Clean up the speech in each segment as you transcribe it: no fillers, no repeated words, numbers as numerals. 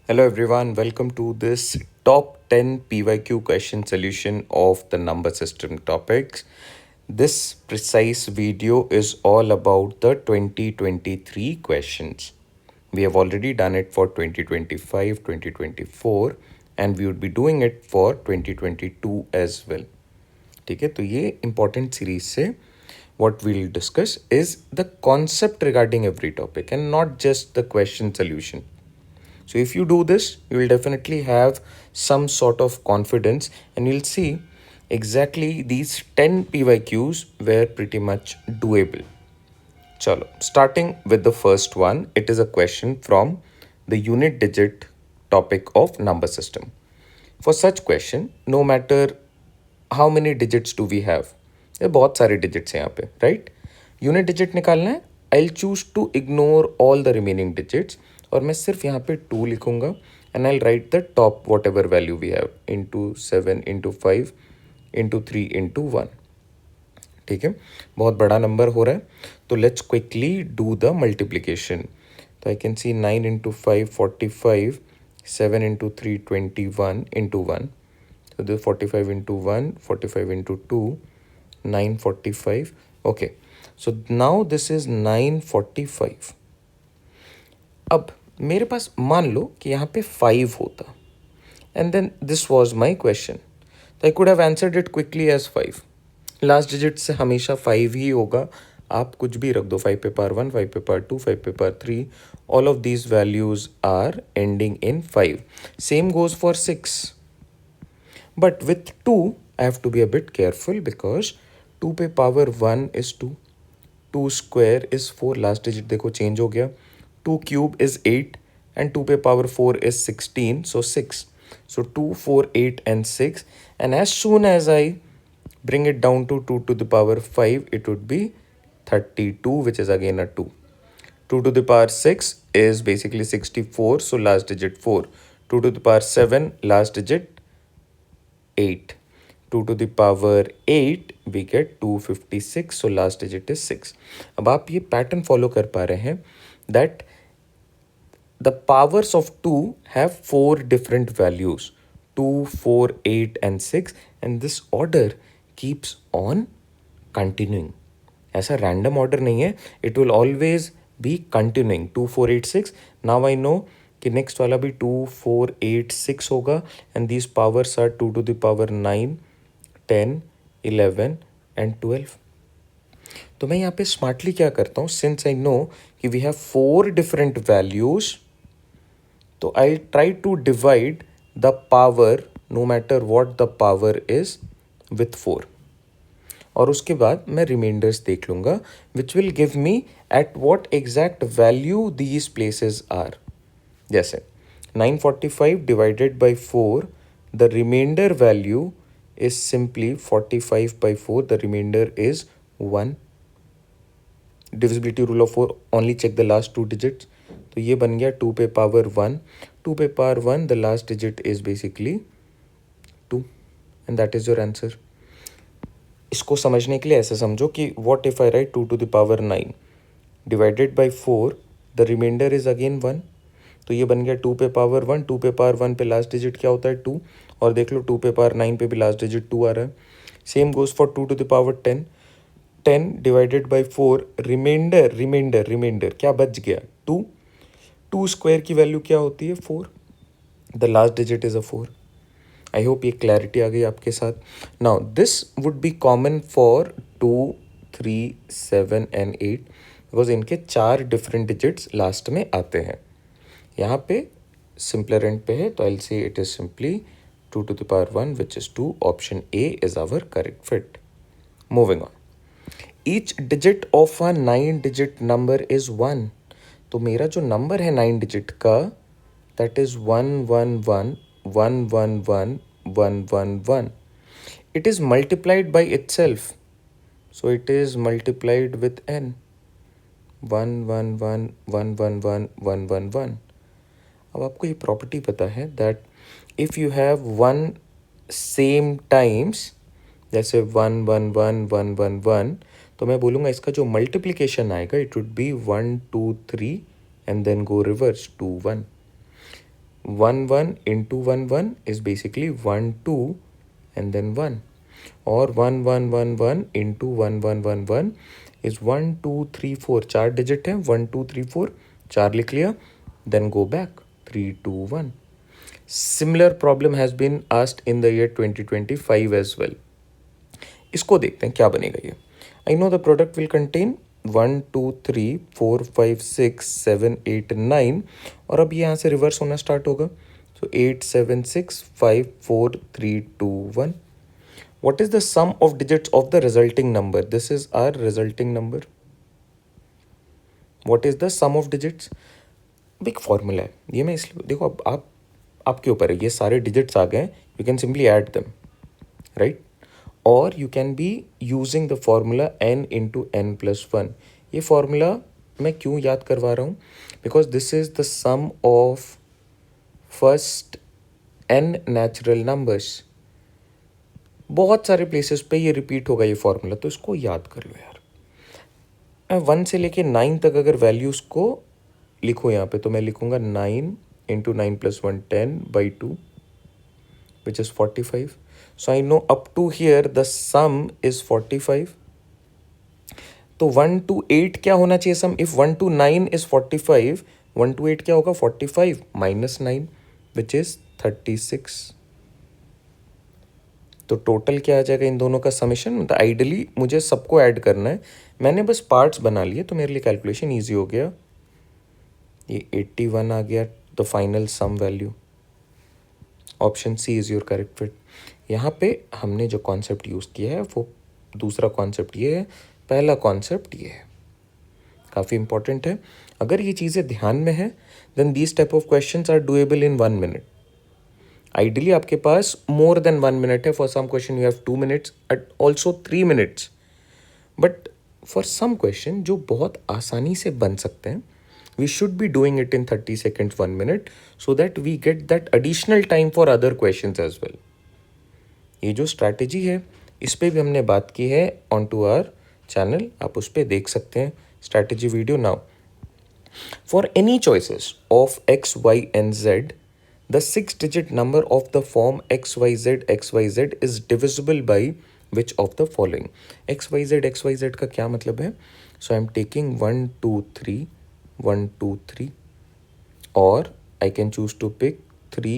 Hello everyone, welcome to this top 10 PYQ question solution of the number system topics. This precise video is all about the 2023 questions. We have already done it for 2025, 2024 and we would be doing it for 2022 as well. ठीक है, तो ये important series से what we'll discuss is the concept regarding every topic and not just the question solution. So if you do this, you will definitely have some sort of confidence and you'll see exactly these 10 PYQs were pretty much doable. Chalo, starting with the first one, it is a question from the unit digit topic of number system. For such question, no matter how many digits do we have, ये बहुत सारे digits हैं यहाँ पे, right? Unit digit निकालना है, I'll choose to ignore all the remaining digits और मैं सिर्फ यहाँ पे 2 लिखूंगा and I'll write the top whatever value we have into 7 into 5 into 3 into 1. ठीक है, बहुत बड़ा नंबर हो रहा है तो let's quickly do the multiplication. तो I can see 9 into 5 45, 7 into 3 21 into 1. So this 45 into 1, 45 into 2, 945. Okay, so now this is 945. अब मेरे पास मान लो कि यहाँ पे 5 होता and then this was my question. So I could have answered it quickly as 5. Last digit से हमेशा 5 ही होगा. आप कुछ भी रख दो, 5 पे पावर 1, 5 पे पावर 2, 5 पे power 3. All of these values are ending in 5. Same goes for 6. But with 2, I have to be a bit careful because 2 पे power 1 is 2. 2 square is 4. Last digit देखो चेंज हो गया. 2 cube is 8 and 2 पे power 4 is 16, so 6. So 2, 4, 8 and 6. And as soon as I bring it down to 2 to the power 5, it would be 32, which is again a 2. 2 to the power 6 is basically 64, so last digit 4. 2 to the power 7, last digit 8. 2 to the power 8, we get 256, so last digit is 6. अब आप ये pattern follow कर पा रहे हैं that the powers of 2 have 4 different values, 2, 4, 8 and 6, and this order keeps on continuing. ऐसा random order नहीं है, it will always be continuing. 2, 4, 8, 6. Now I know कि नेक्स्ट वाला भी 2, 4, 8, 6 होगा and these powers are 2 to the power 9, 10, 11 and 12. तो मैं यहाँ पे स्मार्टली क्या करता हूँ, सिंस आई नो कि वी हैव 4 डिफरेंट वैल्यूज, तो I try to divide the power no matter what the power is with 4. और उसके बाद मैं रिमाइंडर्स देख लूँगा which will give me at what exact value these places are. जैसे 945 divided by 4, the reminder value is simply 45 by 4, the reminder is 1. Divisibility rule of 4, only check the last 2 digits. तो ये बन गया 2 पे power 1. 2 पे power 1, the last digit is basically 2 and that is your answer. इसको समझने के लिए ऐसे समझो कि what if I write 2 to the power 9 divided by 4, the reminder is again 1. तो ये बन गया 2 पे पावर 1. 2 पे पावर 1 पे लास्ट डिजिट क्या होता है 2. और देख लो 2 पे पावर 9 पे भी लास्ट डिजिट 2 आ रहा है. Same goes for 2 to the power 10. 10 divided by 4, reminder reminder reminder क्या बच गया 2. 2 स्क्वायर की वैल्यू क्या होती है 4. The last digit is a 4. I hope ये क्लैरिटी आ गई आपके साथ. Now this would be common for 2, 3, 7 and 8 because इनके 4 डिफरेंट डिजिट्स लास्ट में आते हैं. यहाँ पे सिंपलर एंड पे है तो I will say it is simply 2 to the power 1 which is 2. Option A is our correct fit. Moving on. Each digit of a 9 digit number is 1. तो मेरा जो नंबर है 9 digit का that is 111 111 111. It is multiplied by itself, so it is multiplied with n. 111 111 111. अब आपको ये property पता है that if you have one same times, जैसे 111 111, तो मैं बोलूँगा इसका जो मल्टीप्लिकेशन आएगा it would be 1 2 3 and then go reverse 2 1. 1 1 into 1 1 is basically 1 2 and then 1, or 1 1 1 1 into 1 1 1 1 is 1 2 3 4, चार डिजिट है, 1 2 3 4, चार लिख लिया, then go back 3 2 1. Similar problem has been asked in the year 2025 as well. इसको देखते हैं क्या बनेगा ये. I know the product will contain 1 2 3 4 5 6 7 8 9, और अब ये यहाँ से रिवर्स होना स्टार्ट होगा. So 8 7 6 5 4 3 2 1. What is the sum of digits of the resulting number? This is our resulting number. What is the sum of digits? Big formula है ये. मैं इसलिए देखो, अब आपके ऊपर है, ये सारे डिजिट्स आ गए, you can simply add them, right, और you can be using the formula n into n plus one. ये फॉर्मूला मैं क्यों याद करवा रहा हूँ? Because this is the sum of first n natural numbers. बहुत सारे प्लेसेस पे ये रिपीट होगा ये फॉर्मूला, तो इसको याद कर लो यार. 1 से लेके 9 तक अगर वैल्यूज़ को लिखो यहाँ पे, तो मैं लिखूंगा 9 into 9 plus 1 10 by 2 which is 45. So I know up to here the sum is 45. तो 1 to 8 क्या होना चाहिए sum? If 1 to 9 is 45, 1 to 8 क्या होगा? 45 माइनस 9 विच इज 36. तो टोटल क्या आ जाएगा इन दोनों का समेशन? मतलब आइडियली मुझे सबको ऐड करना है, मैंने बस पार्ट्स बना लिए तो मेरे लिए कैलकुलेशन ईजी हो गया. ये 81 आ गया the final sum value. Option C is your correct fit. यहाँ पे हमने जो कॉन्सेप्ट यूज़ किया है वो दूसरा कॉन्सेप्ट ये है, पहला कॉन्सेप्ट ये है. काफ़ी इंपॉर्टेंट है. अगर ये चीज़ें ध्यान में है then these type of questions are doable in 1 minute. Ideally आपके पास मोर देन 1 मिनट है. For some question you have 2 minutes at also 3 minutes. But for some question जो बहुत आसानी से बन सकते हैं, we should be doing it in 30 seconds 1 minute so that we get that additional time for other questions as well. ये जो strategy है इस पे भी हमने बात की है ऑन टू आवर चैनल, आप उस पर देख सकते हैं strategy video. Now for any choices of X Y and Z, the 6 digit number of the form xyz is divisible by which of the following? xyz का क्या मतलब है? So I am taking 1 2 3 1 2 3, or I can choose to pick 3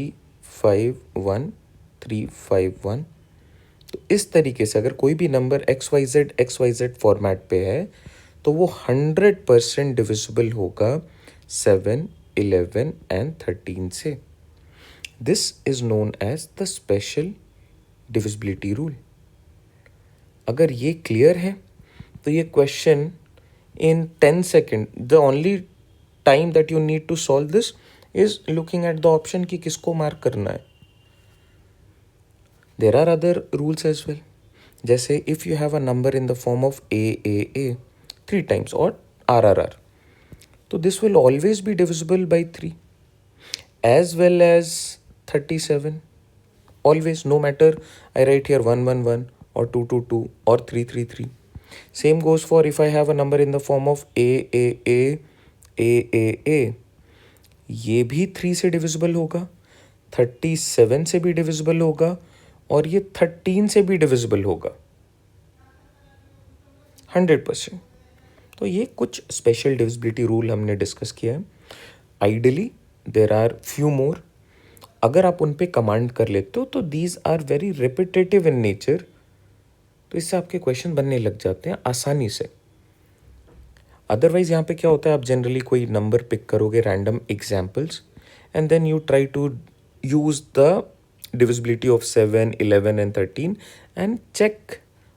5 1 3 5 1. तो इस तरीके से अगर कोई भी नंबर XYZ फॉर्मेट पे है तो वो 100% डिविजिबल होगा 7 11 एंड 13 से. This is known as the special divisibility rule. अगर ये क्लियर है तो ये question in 10 seconds, the only time that you need to solve this is looking at the option कि किसको मार्क करना है. There are other rules as well. जैसे if you have a number in the form of AAA 3 times or RRR, तो this will always be divisible by 3, as well as 37. Always, no matter I write here 1 1 1 or 2 2 2 or 3 3 3. Same goes for if I have a number in the form of AAA. ये भी 3 से divisible होगा, 37 से भी divisible होगा, और ये 13 से भी डिविजिबल होगा 100%. तो ये कुछ स्पेशल डिविजिबिलिटी रूल हमने डिस्कस किया है. Ideally there are few more. अगर आप उन पे कमांड कर लेते हो तो these are very repetitive in nature, तो इससे आपके क्वेश्चन बनने लग जाते हैं आसानी से. अदरवाइज यहाँ पे क्या होता है, आप जनरली कोई नंबर पिक करोगे, random examples, and then you try to use the divisibility of 7 11 and 13 and check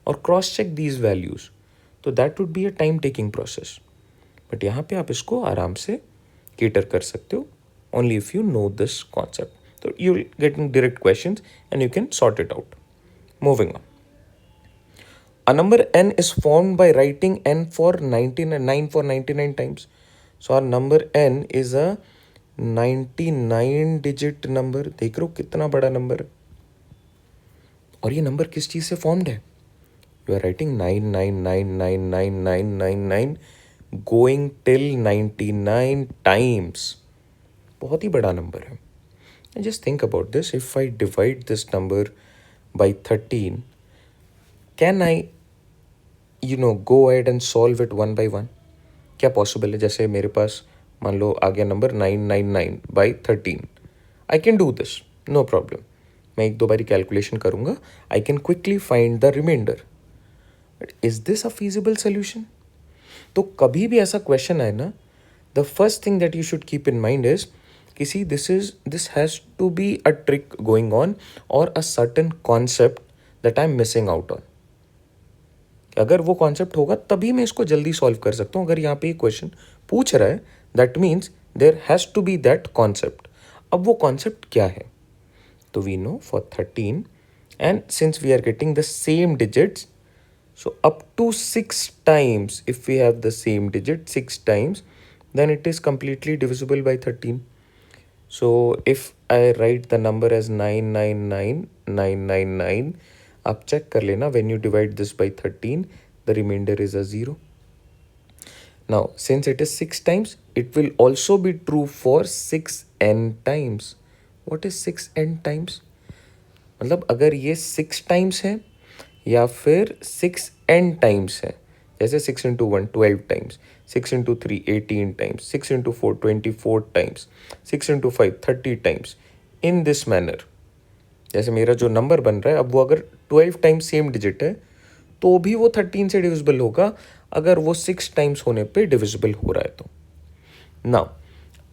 और क्रॉस चेक दीज वैल्यूज. तो that would be a time taking process. But यहाँ पे आप इसको आराम से केटर कर सकते हो only if you know this concept. तो you will get direct questions and you can sort it out. Moving on. A number n is formed by writing n for 9 for 99 times. So our number n is a 99 digit number. देख रहे हो कितना बड़ा number है. और ये number किस चीज़ से फॉर्म्ड है? You are writing 9999999 going till 99 times. बहुत ही बड़ा नंबर है. And just think about this. If I divide this number by 13, can I go ahead and solve it one by one? क्या पॉसिबल है? जैसे मेरे पास मान लो आ गया number 999/13. I can do this, no problem. मैं एक दो बारी कैलकुलेशन करूँगा. I can quickly find the remainder. But is this a feasible solution? तो कभी भी ऐसा क्वेश्चन आए ना, the first thing that you should keep in mind is कि see this has to be a trick going on और a certain concept that I am missing out on. अगर वो कॉन्सेप्ट होगा तभी मैं इसको जल्दी सॉल्व कर सकता हूँ. अगर यहाँ पे क्वेश्चन पूछ रहा है that means there has to be that concept. अब वो कॉन्सेप्ट क्या है? तो we know for 13 and since we are getting the same digits, so up to 6 times, if we have the same digit 6 times, then it is completely divisible by 13. So if I write the number as 999999, आप check कर लेना, when you divide this by 13, the remainder is a 0. Now since it is 6 times, it will also be true for 6n times. What is 6n times? मतलब अगर ये 6 times है या फिर 6n times है, जैसे 6 into 1 12 times, 6 into 3 18 times, 6 into 4 24 times, 6 into 5 30 times, in this manner. जैसे मेरा जो नंबर बन रहा है, अब वो अगर 12 टाइम्स सेम डिजिट है तो भी वो 13 से डिविजिबल होगा अगर वो 6 टाइम्स होने पे डिविजिबल हो रहा है तो. Now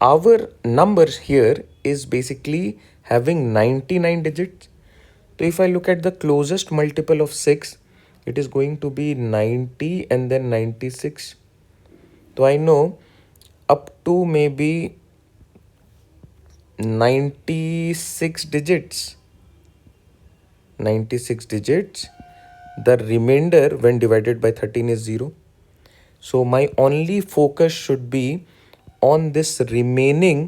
our number here is basically having 99 digits. So if I look at the closest multiple of 6, it is going to be 90 and then 96. So I know up to maybe 96 digits. 96 digits. The remainder when divided by 13 is 0. So my only focus should be on this remaining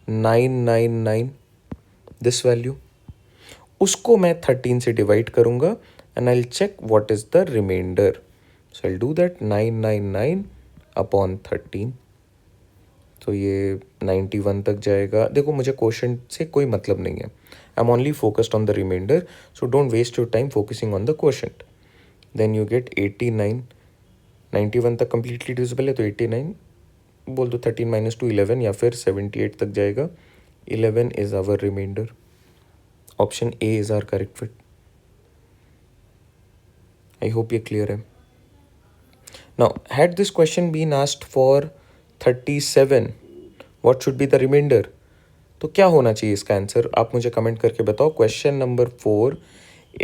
999, this value. उसको मैं 13 से divide करूँगा and I will check what is the remainder. So I will do that 999 upon 13. तो ये 91 तक जाएगा. देखो मुझे क्वोशंट से कोई मतलब नहीं है. I am only focused on the remainder. So don't waste your time focusing on the quotient. Then you get 89. 91 तक कम्प्लीटली डिविजिबल है तो 89 बोल दो. 13 माइनस 2 11 या फिर 78 तक जाएगा. 11 is our remainder. Option A is our correct fit. I hope you're clear. Now, had this question been asked for 37, what should be the remainder? तो क्या होना चाहिए इसका आंसर? आप मुझे कमेंट करके बताओ. Question number 4,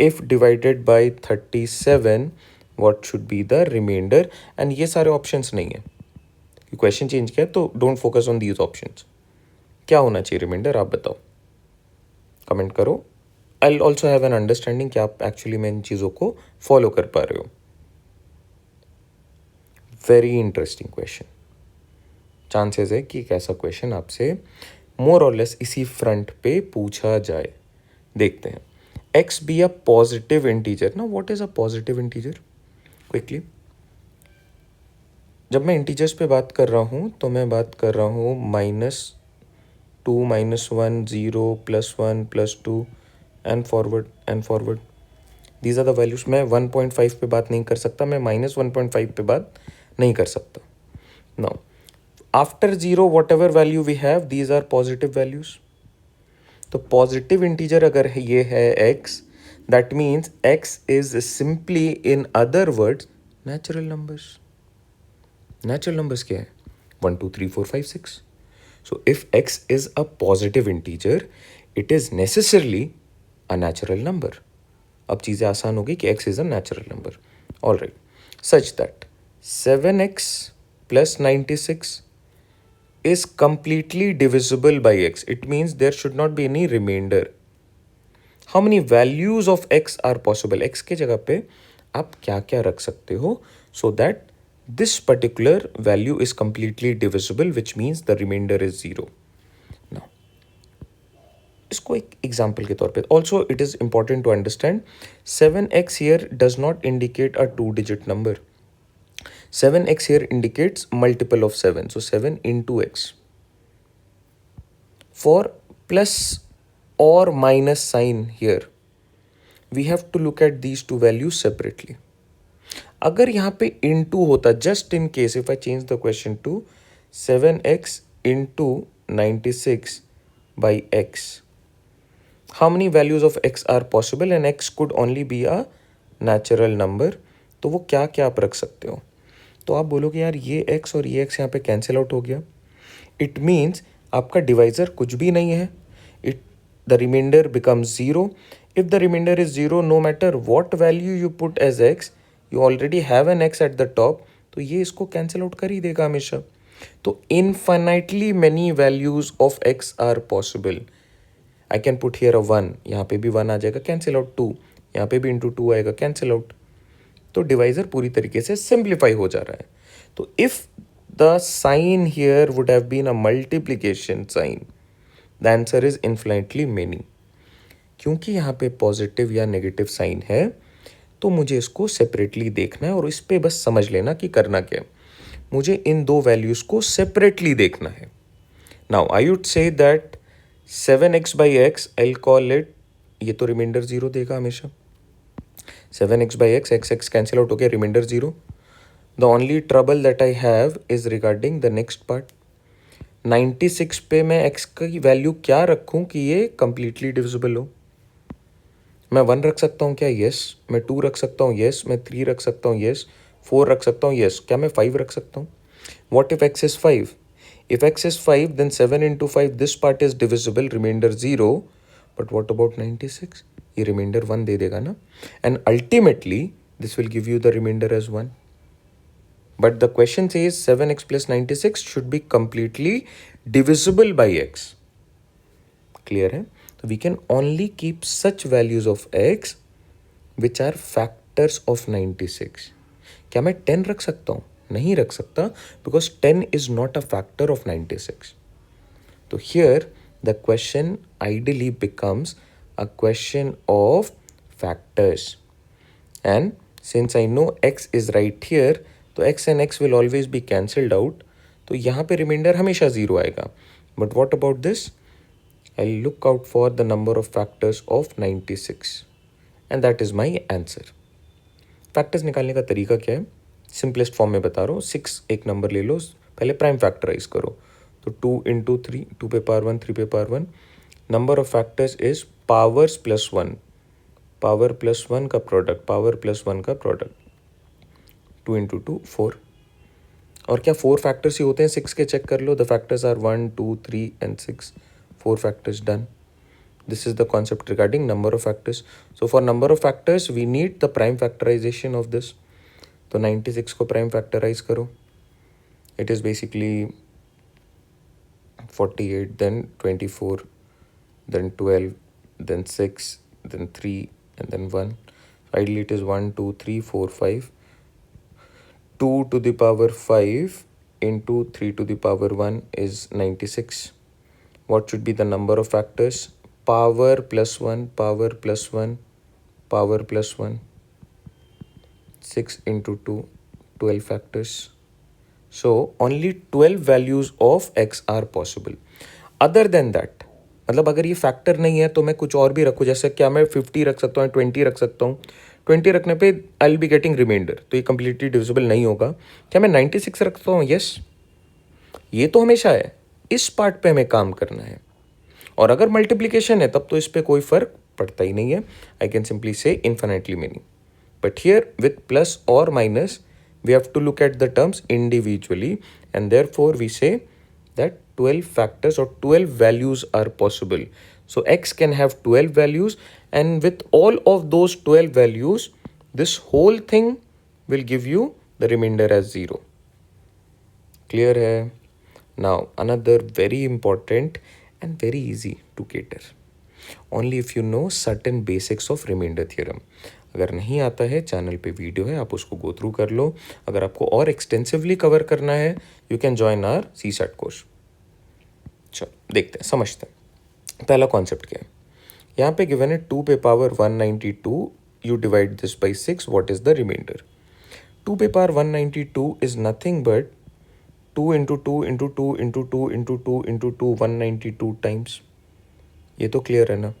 if divided by 37, what should be the remainder? And ये सारे ऑप्शंस नहीं है. क्वेश्चन चेंज किया तो don't focus on these options. क्या होना चाहिए रिमाइंडर? आप बताओ, कमेंट करो. I also have an understanding कि आप एक्चुअली में इन चीज़ों को फॉलो कर पा रहे हो. Very interesting question. चांसेस है कि एक ऐसा क्वेश्चन आपसे मोर और लेस इसी फ्रंट पे पूछा जाए. देखते हैं. X be a positive integer. ना what is a positive integer? Quickly, जब मैं इंटीजर्स पे बात कर रहा हूँ तो मैं बात कर रहा हूँ -2 -1 0 +1 +2 and forward. These are the values. मैं 1.5 पे बात नहीं कर सकता, मैं -1.5 पे बात नहीं कर सकता. Now after 0 whatever value we have, these are positive values. तो पॉजिटिव इंटीजर अगर ये है x, that means x is simply, in other words, natural numbers. Natural numbers क्या है? 1 2 3 4 5 6. So if x is a positive integer, it is necessarily a natural number. अब चीज़ें आसान हो गई कि x is a natural number. All right. Such that 7x + 96 is completely divisible by x. It means there should not be any remainder. How many values of x are possible? x के जगह पे आप क्या क्या रख सकते हो so that this particular value is completely divisible, which means the remainder is 0. Now, इसको एक एग्जाम्पल के तौर पे, also it is important to understand 7x here does not indicate a 2-digit number. 7x here indicates multiple of 7. So 7 into x. For plus or minus sign here, we have to look at these two values separately. अगर यहाँ पे into होता, just in case if I change the question to 7x into 96 by x, how many values of x are possible and x could only be a natural number, तो वो क्या क्या आप रख सकते हो. तो आप बोलोगे यार ये x और ये x यहाँ पे कैंसिल आउट हो गया. इट मीन्स आपका डिवाइजर कुछ भी नहीं है. It the remainder becomes zero. If the reminder is zero, no matter what value you put as x, you already have an x at the top, तो ये इसको कैंसिल आउट कर ही देगा हमेशा. तो infinitely many values of x are possible. I can put here a 1, यहाँ पे भी 1 आ जाएगा, कैंसिल आउट. 2, यहाँ पे भी इंटू 2 आएगा, कैंसिल आउट. तो डिवाइजर पूरी तरीके से सिंप्लीफाई हो जा रहा है. तो if the sign here would have been a multiplication sign, the answer is infinitely many. क्योंकि यहाँ पे पॉजिटिव या नेगेटिव साइन है, तो मुझे इसको सेपरेटली देखना है और इस पे बस समझ लेना कि करना क्या है. मुझे इन दो वैल्यूज को सेपरेटली देखना है. Now I would say that 7x by x, I'll call it, ये तो रिमाइंडर 0 देगा हमेशा. 7x by x, x cancel out हो गया, remainder 0. The only trouble that I have is regarding the next part. 96 पे मैं x की value क्या रखूं कि ये कंप्लीटली डिविजिबल हो. मैं 1 रख सकता हूँ क्या? यस. मैं 2 रख सकता हूँ? यस. मैं 3 रख सकता हूँ? यस. 4 रख सकता हूँ? यस. क्या मैं 5 रख सकता हूँ? What if x is 5? If x is 5, then 7 into 5, this part is divisible, remainder 0. But what about 96? ये remainder 1 दे देगा ना. And ultimately, this will give you the remainder as 1. But the question says 7x plus 96 should be completely divisible by x. Clear है? So we can only keep such values of x which are factors of 96. क्या मैं 10 रख सकता हूँ? नहीं रख सकता, because 10 is not a factor of 96. So here the question ideally becomes a question of factors. And since I know x is right here, तो x and x will always be cancelled out. तो यहाँ पे reminder हमेशा 0 आएगा. But what about this? I'll look out for the number of factors of 96. And that is my answer. Factors निकालने का तरीका क्या है? सिंपलेस्ट फॉर्म में बता रहा हूँ. 6 एक नंबर ले लो, पहले प्राइम फैक्टराइज करो. तो 2 इंटू 3, 2 पे पावर 1, 3 पे power 1. Number of factors is powers plus 1. Power plus 1 का प्रोडक्ट, पावर प्लस 1 का प्रोडक्ट. 2 इंटू 2, 4. और क्या 4 फैक्टर्स ही होते हैं? 6 के चेक कर लो. The factors are 1, 2, 3 and 6. 4 factors done. This is the concept regarding number of factors. So for number of factors, we need the prime factorization of this. तो 96 को prime factorize करो. It is basically 48, then 24, then 12, then 6, then 3, and then 1. Ideally, it is 1, 2, 3, 4, 5. 2 to the power 5 into 3 to the power 1 is 96. What should be the number of factors? Power plus 1, power plus 1, power plus 1. 6 into 2, 12 factors. So only 12 values of x are possible. Other than that, मतलब अगर ये factor नहीं है तो मैं कुछ और भी रखूँ. जैसे क्या मैं 50 रख सकता हूँ, 20 रख सकता हूँ. 20 रखने पे I will be getting remainder, तो ये कंप्लीटली डिविजिबल नहीं होगा. क्या मैं 96 रखता हूँ? यस. ये तो हमेशा है. इस पार्ट पे हमें काम करना है. और अगर मल्टीप्लिकेशन है तब तो इस पर कोई फर्क पड़ता ही नहीं है. I can simply say infinitely many. But here with plus और minus we have to look at the terms individually, and therefore we say that 12 factors or 12 values are possible. So x can have 12 values, and with all of those 12 values, this whole thing will give you the remainder as 0. Clear hai? Now another very important and very easy to cater. Only if you know certain basics of remainder theorem. अगर नहीं आता है, channel पे video है, आप उसको go through कर लो. अगर आपको और एक्सटेंसिवली कवर करना है, you can join our CSAT course. चलो देखते हैं, समझते हैं. पहला कॉन्सेप्ट क्या है? यहाँ पे गिवन है 2 पे power 192, you divide this by 6, what is the remainder? 2 पे power 192 is nothing but 2 into 2 into 2 into 2 into 2 into 2, 192 times. ये तो क्लियर है ना.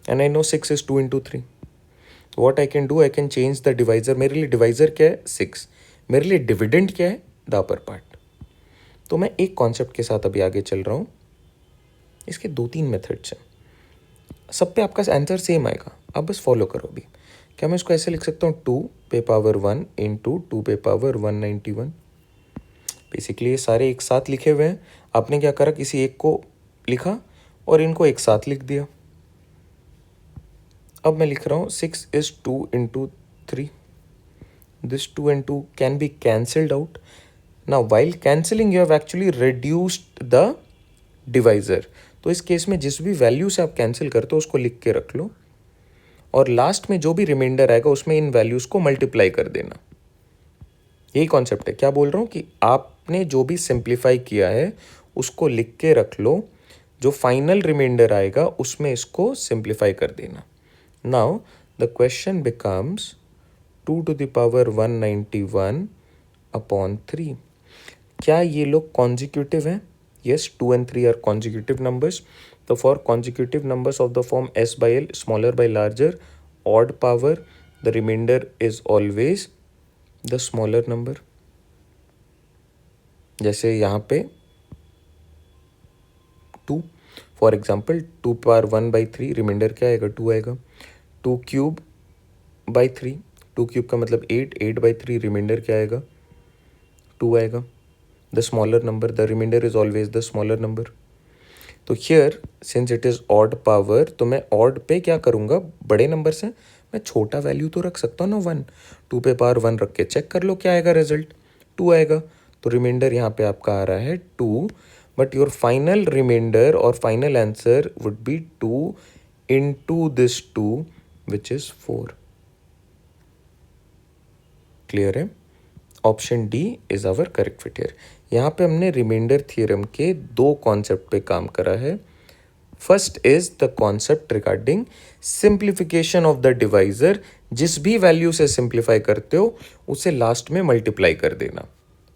And I know 6 is 2 into 3. What I can do, I can change the divisor. मेरे लिए divisor क्या है? 6. मेरे लिए डिविडेंड क्या है? The upper part. तो मैं एक कॉन्सेप्ट के साथ अभी आगे चल रहा हूँ. इसके 2-3 मेथड्स हैं. सब पे आपका आंसर सेम आएगा, आप बस फॉलो करो अभी. क्या मैं इसको ऐसे लिख सकता हूँ? 2 पे पावर 1 इंटू 2 पे पावर 191. बेसिकली ये सारे एक साथ लिखे हुए हैं. आपने क्या करा, किसी एक को लिखा और इनको एक साथ लिख दिया. अब मैं लिख रहा हूँ 6 is 2 into 3. This 2 and 2 can be cancelled out. Now while cancelling you have actually reduced the divisor. तो इस केस में जिस भी वैल्यू से आप कैंसिल करते हो उसको लिख के रख लो और लास्ट में जो भी रिमाइंडर आएगा उसमें इन वैल्यूज़ को मल्टीप्लाई कर देना. यही कॉन्सेप्ट है. क्या बोल रहा हूँ कि आपने जो भी सिंप्लीफाई किया है उसको लिख के रख लो, जो फाइनल रिमाइंडर आएगा उसमें इसको सिंप्लीफाई कर देना. Now the question becomes 2 to the power 191 upon 3. क्या ये लोग कॉन्जिक्यूटिव हैं? Yes, 2 and 3 are consecutive numbers. So for consecutive numbers of the form s by l, smaller by larger, odd power, the remainder is always the smaller number. जैसे यहाँ पे 2, for example 2 power 1 by 3, remainder क्या आएगा? 2 आएगा. 2 cube by 3, 2 cube का मतलब 8, 8 by 3, remainder क्या आएगा? 2 आएगा. The smaller number, the reminder is always the smaller number. तो here since it is odd power, तो मैं ऑड पे क्या करूँगा? बड़े नंबर से मैं छोटा वैल्यू तो रख सकता हूँ ना, 1. 2 पे पावर 1 रख के चेक कर लो क्या आएगा रिजल्ट? 2 आएगा. तो रिमाइंडर यहाँ पे आपका आ रहा है 2, बट योर फाइनल रिमाइंडर और final answer would be 2 into this 2 which is 4. Clear है? Option D is our correct fit here. यहाँ पे हमने रिमाइंडर थ्योरम के 2 कॉन्सेप्ट पे काम करा है. First is the concept regarding simplification of the divisor. जिस भी वैल्यू से सिंप्लीफाई करते हो उसे लास्ट में मल्टीप्लाई कर देना.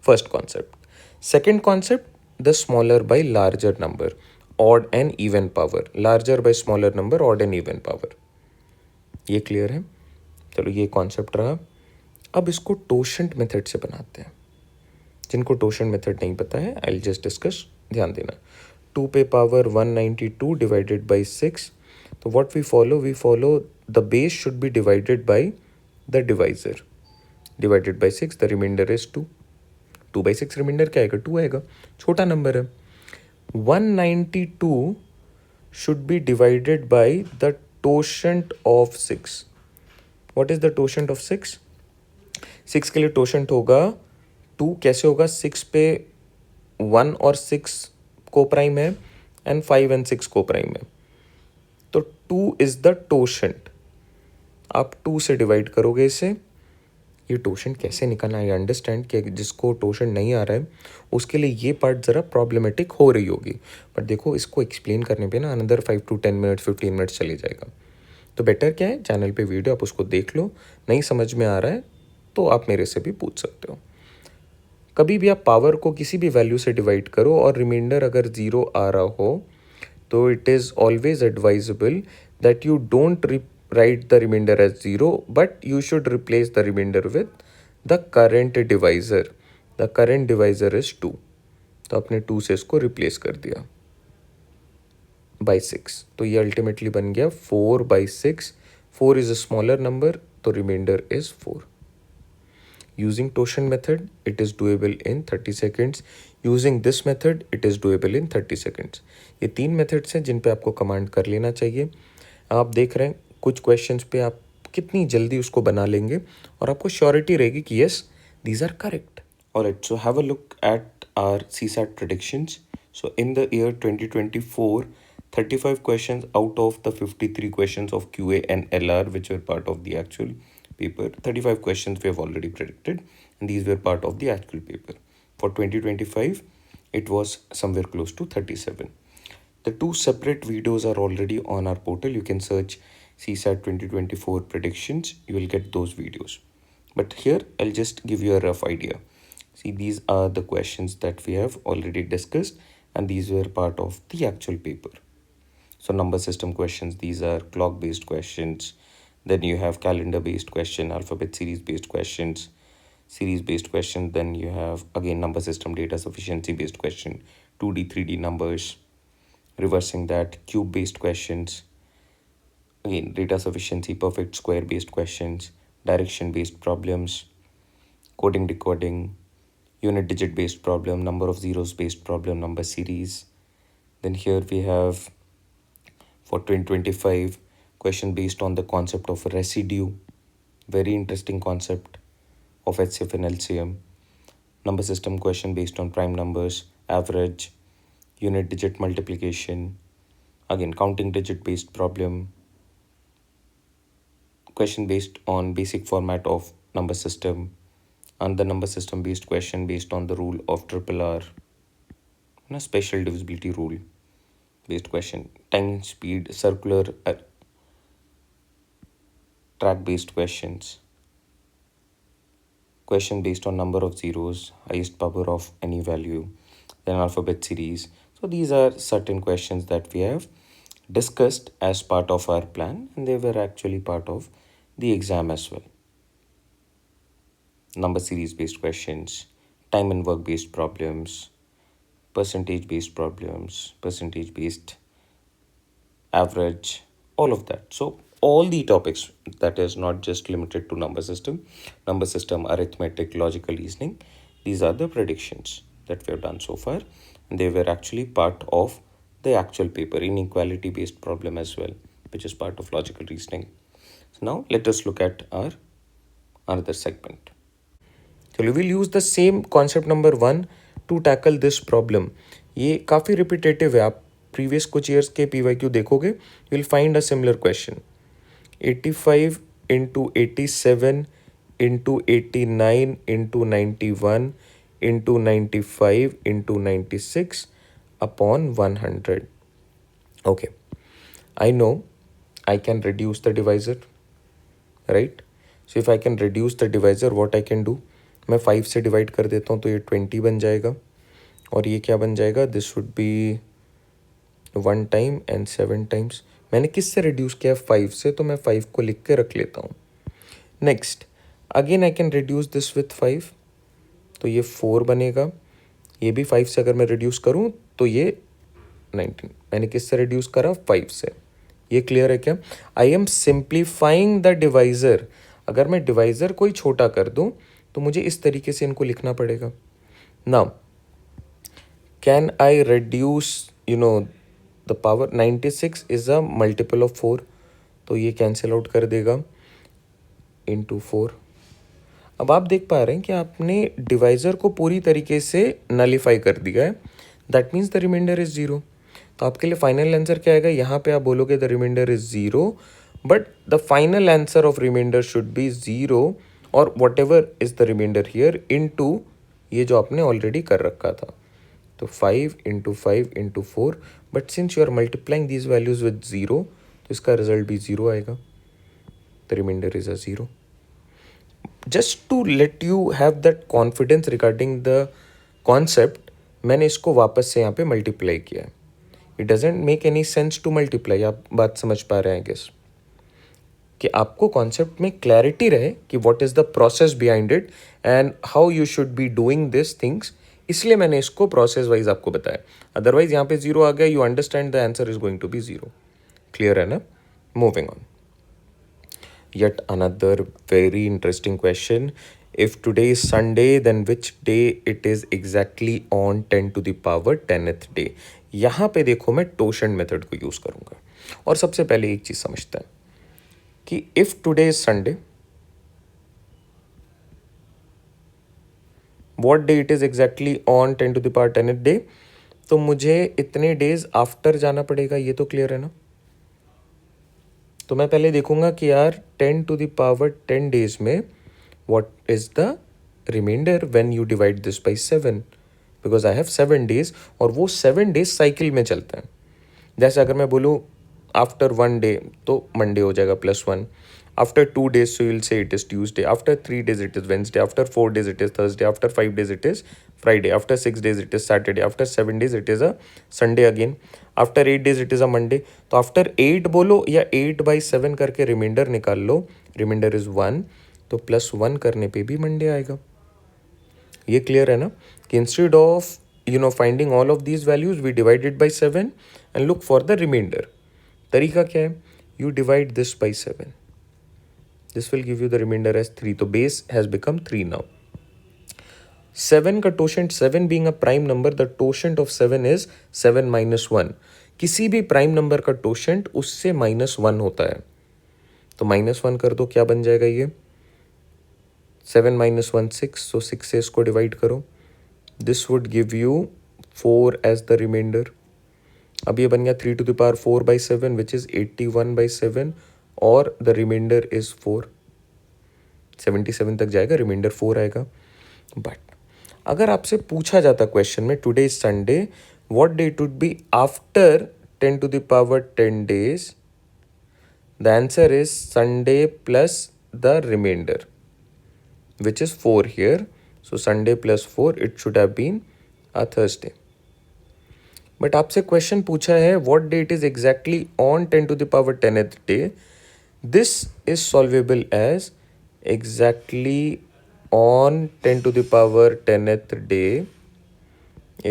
First concept. Second concept, the smaller by larger number, odd and even power. Larger by smaller number, odd and even power. ये क्लियर है? चलो ये कॉन्सेप्ट रहा. अब इसको टोशेंट मेथड से बनाते हैं. जिनको टोशेंट मेथड नहीं पता है, आई विल जस्ट डिस्कस, ध्यान देना. 2 पे पावर 192 डिवाइडेड बाई 6. तो what we follow the base should be divided by the divisor. Divided by 6, the reminder is 2. 2 by 6 remainder क्या आएगा? 2 आएगा. छोटा नंबर है. 192 should be divided by the totient of 6. What is the totient of 6? 6 के लिए टोशेंट होगा 2. कैसे होगा? 6 पे 1 और 6 को प्राइम है एंड 5 एंड 6 को प्राइम है. तो 2 इज द टोशेंट. आप 2 से डिवाइड करोगे इसे. ये टोशेंट कैसे निकालना, आई अंडरस्टैंड कि जिसको टोशेंट नहीं आ रहा है उसके लिए ये पार्ट ज़रा प्रॉब्लमेटिक हो रही होगी. बट देखो इसको एक्सप्लेन करने पे ना अनदर 5 to 10 मिनट्स 15 मिनट्स चले जाएगा. तो बेटर क्या है, चैनल पे वीडियो आप उसको देख लो. नहीं समझ में आ रहा है तो आप मेरे से भी पूछ सकते हो. कभी भी आप पावर को किसी भी वैल्यू से डिवाइड करो और रिमाइंडर अगर 0 आ रहा हो तो it is always advisable that you don't write the remainder as 0, but you should replace the remainder with the current divisor. The current divisor is 2. तो आपने 2 से इसको रिप्लेस कर दिया बाई 6. तो ये अल्टीमेटली बन गया 4 by 6. 4 is a smaller number, तो reminder is 4. Using Toshan method, it is doable in 30 seconds. Using this method, it is doable in 30 seconds. ये 3 मेथड्स हैं जिन पे आपको कमांड कर लेना चाहिए. आप देख रहे हैं कुछ क्वेश्चंस पे आप कितनी जल्दी उसको बना लेंगे और आपको श्योरिटी रहेगी कि yes, these are correct. Alright, so have a look at our CSAT predictions. So in the year 2024, 35 questions out of the 53 questions of QA and LR which were part of the actual paper, 35 questions we have already predicted and these were part of the actual paper. For 2025, it was somewhere close to 37. The 2 separate videos are already on our portal. You can search CSAT 2024 predictions. You will get those videos. But here, I'll just give you a rough idea. See, these are the questions that we have already discussed and these were part of the actual paper. So number system questions, these are clock based questions. Then you have calendar based question, alphabet series based questions, series based question. Then you have again number system data sufficiency based question, 2D 3D numbers. Reversing that, cube based questions, again data sufficiency, perfect square based questions, direction based problems, coding decoding, unit digit based problem, number of zeros based problem, number series. Then here we have for 2025 question based on the concept of residue, very interesting concept of HCF and LCM. Number system question based on prime numbers, average, unit digit multiplication, again counting digit based problem, question based on basic format of number system, and the number system based question based on the rule of triple R, special divisibility rule based question, time speed circular track based questions, question based on number of zeros, highest power of any value, then alphabet series. So these are certain questions that we have discussed as part of our plan, and they were actually part of the exam as well. Number series based questions, time and work based problems, percentage based problems, percentage based average, all of that. So all the topics, that is not just limited to number system, arithmetic, logical reasoning, these are the predictions that we have done so far, and they were actually part of the actual paper, inequality based problem as well, which is part of logical reasoning. So now let us look at our another segment. So we will use the same concept number 1 to tackle this problem. ये काफ़ी repetitive है, आप previous कुछ years के PYQ देखोगे, you will find a similar question. 85 into 87 into 89 into 91 into 95 into 96 upon 100. Okay, I know I can reduce the divisor, right? So if I can reduce the divisor, what I can do, मैं 5 से divide कर देता हूँ तो ये 20 बन जाएगा, और ये क्या बन जाएगा, this should be 1 time and 7 times. मैंने किस से रिड्यूस किया, 5 से, तो मैं 5 को लिख के रख लेता हूँ. Next again I can reduce this with 5, तो ये 4 बनेगा. ये भी 5 से अगर मैं रिड्यूस करूँ तो ये 19. मैंने किस से रिड्यूस करा, 5 से. ये क्लियर है क्या? I am simplifying the divisor. अगर मैं डिवाइज़र को ही छोटा कर दूँ तो मुझे इस तरीके से इनको लिखना पड़ेगा. Now can I reduce the power, 96 is a multiple of 4, तो ये कैंसिल आउट कर देगा इंटू 4. अब आप देख पा रहे हैं कि आपने डिवाइज़र को पूरी तरीके से नलीफाई कर दिया है. That means the remainder is 0. तो आपके लिए फाइनल आंसर क्या आएगा, यहाँ पे आप बोलोगे the remainder is 0, but the final answer of remainder should be 0 और whatever is the remainder here into ये जो आपने ऑलरेडी कर रखा था. तो 5 into 5 into 4, but since you are multiplying these values with 0, तो इसका रिजल्ट भी 0 आएगा. The remainder is a 0. Just to let you have that confidence regarding the concept, मैंने इसको वापस से यहाँ पे मल्टीप्लाई किया है. It doesn't make any sense to multiply. आप बात समझ पा रहे हैं गेस, कि आपको कॉन्सेप्ट में क्लैरिटी रहे कि what is the process behind it and how you should be doing this things. इसलिए मैंने इसको प्रोसेस वाइज आपको बताया. अदरवाइज यहाँ पे 0 आ गया, you understand the answer is going to be 0. Clear है ना? Moving on. Yet another very interesting question. If today is Sunday, then which day it is exactly on 10 to the power 10th day? यहाँ पे देखो मैं torsion method को use करूँगा. और सबसे पहले एक चीज़ समझते हैं कि if today is Sunday, what day it is exactly on 10 to the power 10th day? तो मुझे इतने डेज आफ्टर जाना पड़ेगा. ये तो क्लियर है ना? तो मैं पहले देखूंगा कि यार 10 to the power 10 डेज में what is the remainder when you divide this by 7, because I have 7 days और वो 7 डेज साइकिल में चलते हैं. जैसे अगर मैं बोलूँ आफ्टर 1 डे तो मंडे हो जाएगा +1, After 2 days, so you'll say it is Tuesday. After 3 days, it is Wednesday. After 4 days, it is Thursday. After 5 days, it is Friday. After 6 days, it is Saturday. After 7 days, it is a Sunday again. After 8 days, it is a Monday. तो after 8 बोलो या 8/7 करके reminder निकाल लो. Reminder is 1, तो +1 करने पे भी Monday आएगा. ये क्लियर है ना कि instead of finding all of these values we divided by 7 and look for the remainder. तरीका क्या है? You divide this by 7. This will give you the remainder as 3. तो बेस हैज बिकम 3 नाउ. 7 का totient, 7 being a prime number, the totient of 7 is 7 - 1. किसी भी prime number का टोशेंट उससे -1 होता है. तो -1 कर दो, क्या बन जाएगा ये? 7 - 1 6. सो 6 से इसको डिवाइड करो. This would give you 4 as the remainder. अब ये बन गया 3⁴/7 विच इज 81/7 और द रिमाइंडर इज 4. 77 तक जाएगा, रिमाइंडर 4 आएगा. बट अगर आपसे पूछा जाता क्वेश्चन में today is Sunday, what day it would be after 10⁻10 days, the answer is Sunday plus the remainder, which is 4 here. So Sunday plus 4, it should have been a Thursday. But आपसे question पूछा है what day it is exactly on 10⁻10th day. This is solvable as exactly on 10⁻10th day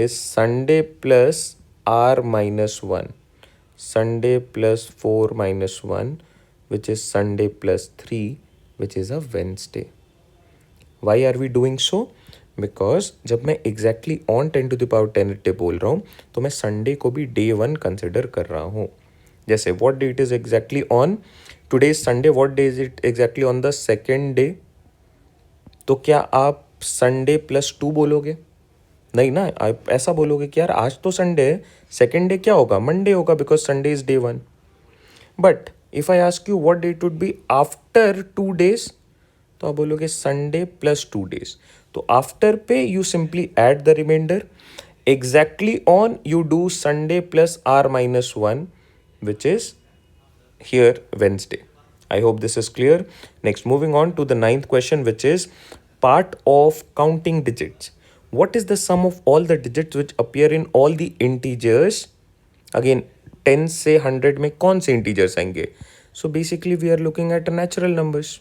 is Sunday plus r minus 1. Sunday plus 4 minus 1, which is Sunday plus 3, which is a Wednesday. Why are we doing so? Because जब मैं exactly on 10⁻10th day बोल रहा हूँ तो मैं Sunday को भी day 1 consider कर रहा हूँ. जैसे what day it is exactly on? Today is Sunday. What day is it exactly on the second day? तो क्या आप Sunday plus 2 बोलोगे? नहीं ना, आप ऐसा बोलोगे कि यार आज तो संडे है, सेकेंड डे क्या होगा? मंडे होगा, because Sunday is day 1. But if I ask you what day it would be after 2 days, तो आप बोलोगे संडे प्लस 2 days. तो आफ्टर पे you simply add the remainder. Exactly on you do Sunday plus r-1, which is here Wednesday. I hope this is clear. Next, moving on to the 9th question, which is part of counting digits. What is the sum of all the digits which appear in all the integers? Again, 10 से 100 में कौन से integers आएंगे? So basically we are looking at natural numbers.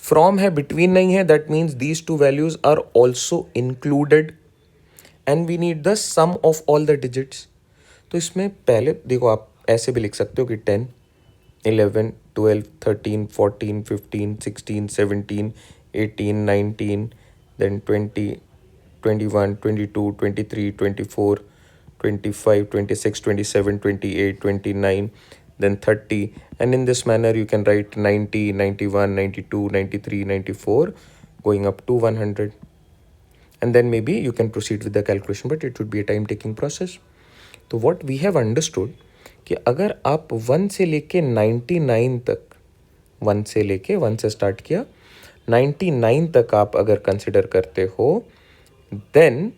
From है, between नहीं है, that means these two values are also included and we need the sum of all the digits. तो इसमें पहले देखो, आप ऐसे भी लिख सकते हो कि 10, 11, 12, 13, 14, 15, 16, 17, 18, 19, then 20, 21, 22, 23, 24, 25, 26, 27, 28, 29, then 30. And in this manner, you can write 90, 91, 92, 93, 94, going up to 100. And then maybe you can proceed with the calculation, but it would be a time-taking process. तो what we have understood कि अगर आप 1 से लेके 99 तक, 1 से लेके 1 से स्टार्ट किया 99 तक आप अगर कंसिडर करते हो, then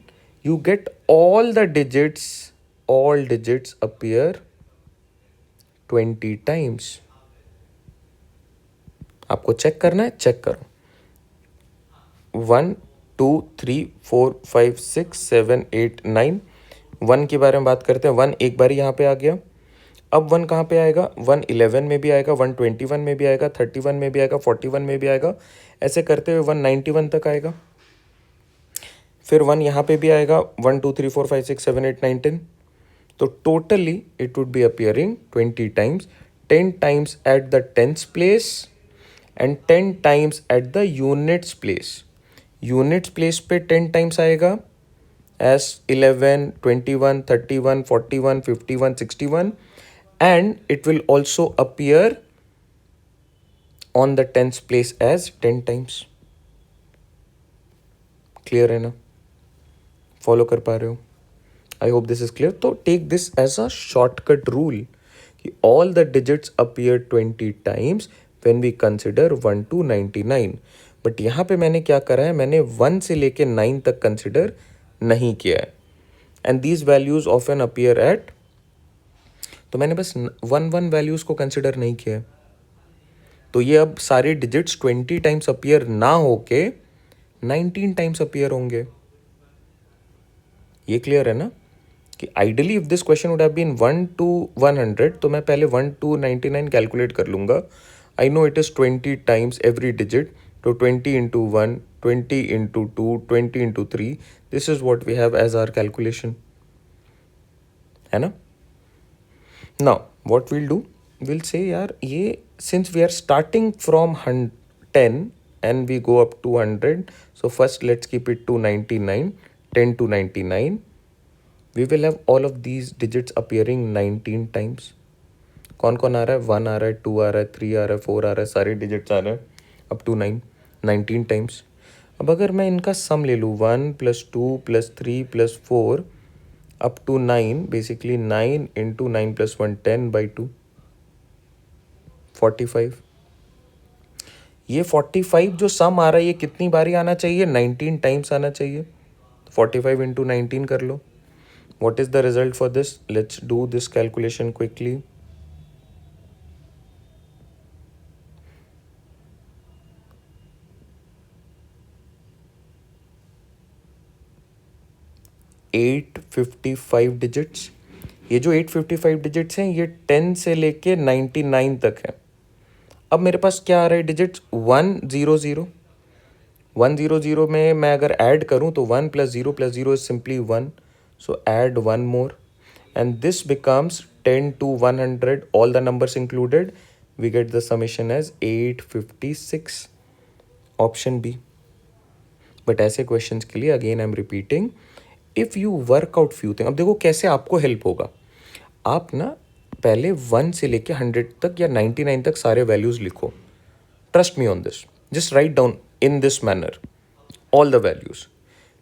you get all digits appear 20 times. आपको चेक करना है, चेक करो. 1 2 3 4 5 6 7 8 9. 1 के बारे में बात करते हैं. 1 एक बार यहाँ पे आ गया. अब 1 कहाँ पे आएगा? 1 11 में भी आएगा, 1 21 में भी आएगा, 31 में भी आएगा, 41 में भी आएगा. ऐसे करते हुए 1 91 तक आएगा. फिर 1 यहाँ पे भी आएगा. 1 2 3 4 5 6 7 8 9 10. तो totally it would B appearing 20 times. 10 times at the tens place and 10 times at the units place. Units place पे 10 टाइम्स आएगा as 11, 21, 31, 41, 51, 61, and it will also appear on the tens place as 10 times. Clear है ना? Follow कर पा रहे हो? I hope this is clear. तो take this as a shortcut rule कि all the digits appear 20 times when we consider 1 to 99. But यहाँ पे मैंने क्या करा है? मैंने 1 से लेके 9 तक consider नहीं किया है. And these values often appear eight, तो मैंने बस 1 1 वैल्यूज को कंसिडर नहीं किया है. तो ये अब सारे डिजिट्स 20 टाइम्स अपीयर ना होके 19 टाइम्स अपीयर होंगे। ये क्लियर है ना कि ideally if this question would have been 1 to 100 तो मैं पहले 1 to 99 कैलकुलेट कर लूँगा। I know it is 20 times every digit, तो 20 into 1, 20 into 2, 20 into 3, this is what we have as our calculation, है ना। Now what will do, will say यार ये since we are starting from 10 and we go up to 100, so first let's keep it to 99, 10 to 99, we will have all of these digits appearing 19 times. कौन कौन आ रहा है, 1 आ रहा है, 2 आ रहा है, 3 आ रहा है, 4 आ रहा है, सारे डिजिट्स आ रहे हैं अप टू 9, 19 टाइम्स। अब अगर मैं इनका सम ले लूँ 1 + 2 + 3 + 4 अप टू 9, बेसिकली 9 into 9 + 1, 10/2, 45। ये 45 जो सम आ रहा है ये कितनी बारी आना चाहिए, 19 टाइम्स आना चाहिए। 45 into 19 कर लो। What is the result for this? Let's do this calculation quickly. At 55 digits. ये जो 855 डिजिट्स हैं ये 10 से लेके 99 तक है। अब मेरे पास क्या आ रहा है डिजिट्स, 100। 100 में मैं अगर ऐड करूं तो 1 + 0 + 0 is simply 1, so add 1 more and this becomes 10 to 100, all the numbers included, we get the summation as 856, option B। But ऐसे क्वेश्चंस के लिए again I am repeating, if you work out few thing, अब देखो कैसे आपको help होगा। आप ना पहले 1 से लेके 100 तक या 99 तक सारे वैल्यूज़ लिखो। Trust me on this, just write down in this manner all the values.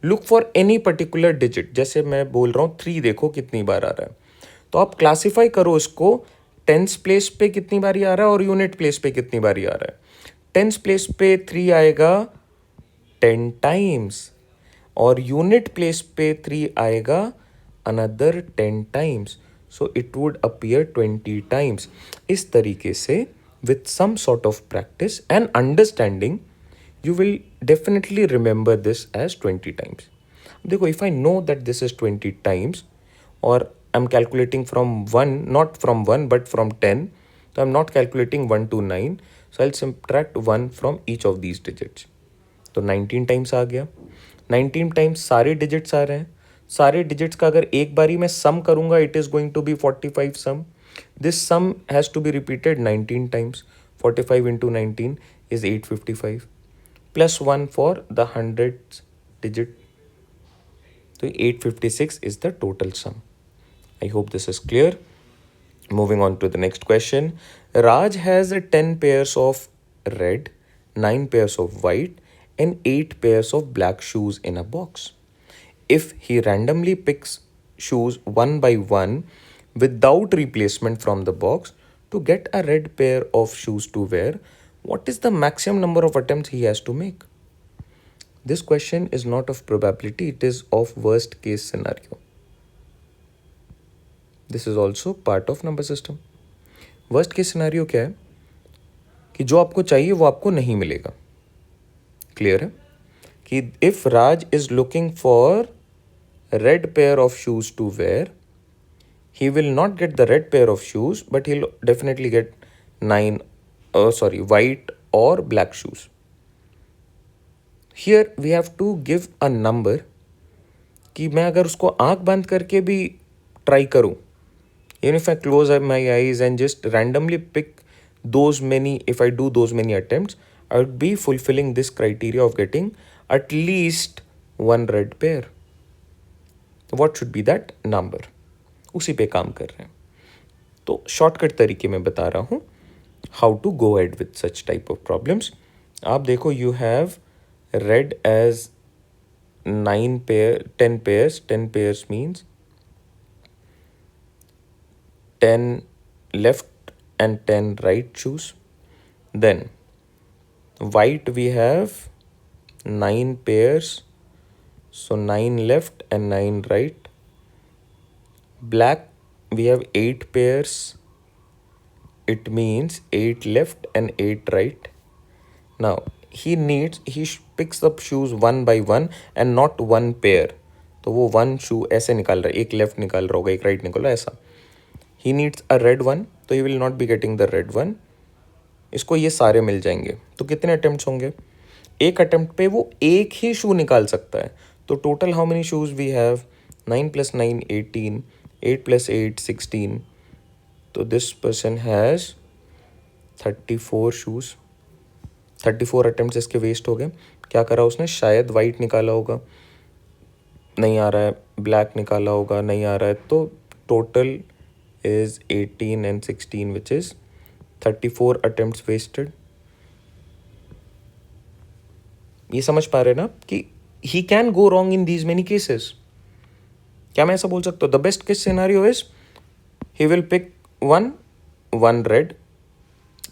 Look for any particular digit, जैसे मैं बोल रहा हूँ 3 देखो कितनी बार आ रहा है, तो आप क्लासीफाई करो इसको टेंस प्लेस पे कितनी बारी आ रहा है और यूनिट प्लेस पे कितनी बारी आ रहा है। टेंस प्लेस पे 3 आएगा 10 टाइम्स और यूनिट प्लेस पे 3 आएगा another 10 times, so it would appear 20 times. इस तरीके से with some sort of practice and understanding you will definitely remember this as 20 times. देखो if I know that this is 20 times or I'm calculating from 1, not from 1 but from 10, so I'm not calculating 1 to 9, so I'll subtract 1 from each of these digits, तो 19 times आ गया। 19 times सारे digits आ रहे हैं। सारे digits का अगर एक बारी मैं सम करूंगा it is going to be 45 sum. This sum has to be repeated 19 times. 45 into 19 is 855 plus 1 for the 100th digit, so 856 is the total sum. I hope this is clear. Moving on to the next question. Raj has 10 pairs of red, 9 pairs of white and 8 pairs of black shoes in a box. If he randomly picks shoes one by one without replacement from the box to get a red pair of shoes to wear, what is the maximum number of attempts he has to make? This question is not of probability, it is of worst case scenario. This is also part of number system. Worst case scenario क्या है कि जो आपको चाहिए वो आपको नहीं मिलेगा। क्लियर है कि if Raj is looking for red pair of shoes to wear, he will not get the red pair of shoes, but he'll definitely get white or black shoes. Here we have to give a number कि मैं अगर उसको आंख बंद करके भी try करूं, even if I close my eyes and just randomly pick those many, if I do those many attempts, I would be fulfilling this criteria of getting at least one red pair. What should be that number? उसी पे काम कर रहे हैं। तो shortcut तरीके में बता रहा हूँ how to go ahead with such type of problems. आप देखो you have red as 10 pairs. 10 pairs means 10 left and 10 right shoes. Then white we have 9 pairs, so 9 left and 9 right. Black we have 8 pairs, it means 8 left and 8 right. Now he picks up shoes one by one and not one pair. तो वो one shoe ऐसे निकाल रहा है, एक left निकाल रहा होगा, एक राइट निकाल रहा है, ऐसा. He needs a red one, तो he will not be getting the red one. इसको ये सारे मिल जाएंगे. तो कितने अटेम्प्ट्स होंगे? एक अटेम्प्ट पे वो एक ही शू निकाल सकता है. तो total how many shoes we have? 9 + 9 18, 8 + 8 16. तो this person has 34 shoes. 34 attempts इसके वेस्ट हो गए. क्या करा उसने? शायद वाइट निकाला होगा, नहीं आ रहा है. ब्लैक निकाला होगा, नहीं आ रहा है. तो total is 18 and 16 which is 34 attempts wasted. ये समझ पा रहे ना कि he can go wrong in these many cases. क्या मैं ऐसा बोल सकता हूँ? The best case scenario is he will pick one red,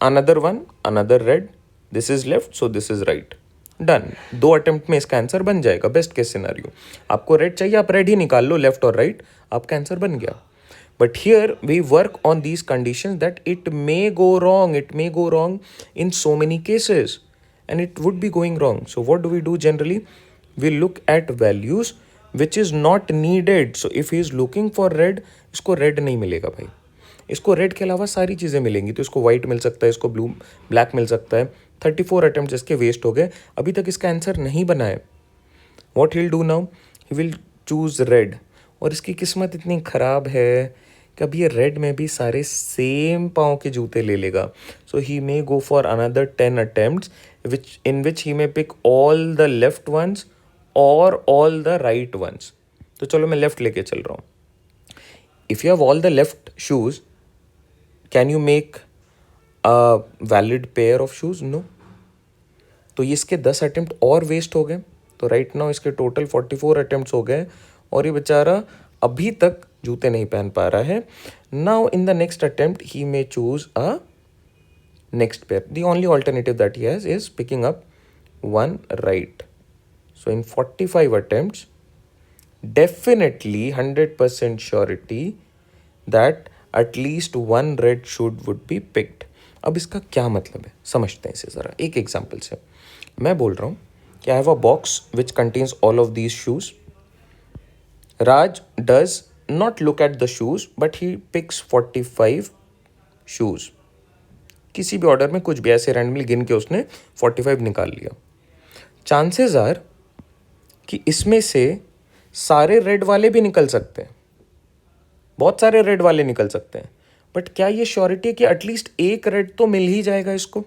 another one, another red. This is left, so this is right. Done. 2 attempt में इसका answer बन जाएगा. Best case scenario. आपको रेड चाहिए, आप रेड ही निकाल लो, लेफ्ट और राइट, आपका आंसर बन गया. But here we work on these conditions that it may go wrong in so many cases, and it would be going wrong. So what do we do generally? We look at values which is not needed. So if he is looking for red, इसको red नहीं मिलेगा भाई. इसको red के अलावा सारी चीज़ें मिलेंगी. तो इसको वाइट मिल सकता है, इसको ब्लैक मिल सकता है. 34 अटेम्प्ट इसके वेस्ट हो गए. अभी तक इसका आंसर नहीं बना है. What hill do now? He will choose red. और इसकी किस्मत इतनी ख़राब है कि अब ये रेड में भी सारे सेम पाँव के जूते ले लेगा. So he may go for another 10 attempts in which he may pick all the left ones or all the right ones. तो चलो मैं लेफ्ट लेके चल रहा हूँ. If you have all the left shoes, can you make a valid pair of shoes? No. तो इसके 10 attempt और वेस्ट हो गए. तो राइट नाउ इसके टोटल 44 अटेम्प्ट्स हो गए और ये बेचारा अभी तक जूते नहीं पहन पा रहा है. Now in the next attempt he may choose a next pair. The only alternative that he has is picking up one right. So in 45 attempts, definitely 100% surety that at least one red shoe would be picked. अब इसका क्या मतलब है समझते हैं इसे ज़रा एक एग्जाम्पल से. मैं बोल रहा हूँ कि I have a box which contains all of these shoes. Raj does not look at the shoes but he picks 45 shoes. किसी भी ऑर्डर में कुछ भी ऐसे रैंडमली गिन के उसने 45 निकाल लिया. चांसेस आर कि इसमें से सारे रेड वाले भी निकल सकते हैं, बहुत सारे रेड वाले निकल सकते हैं. बट क्या ये श्योरिटी है कि एटलीस्ट एक रेड तो मिल ही जाएगा इसको?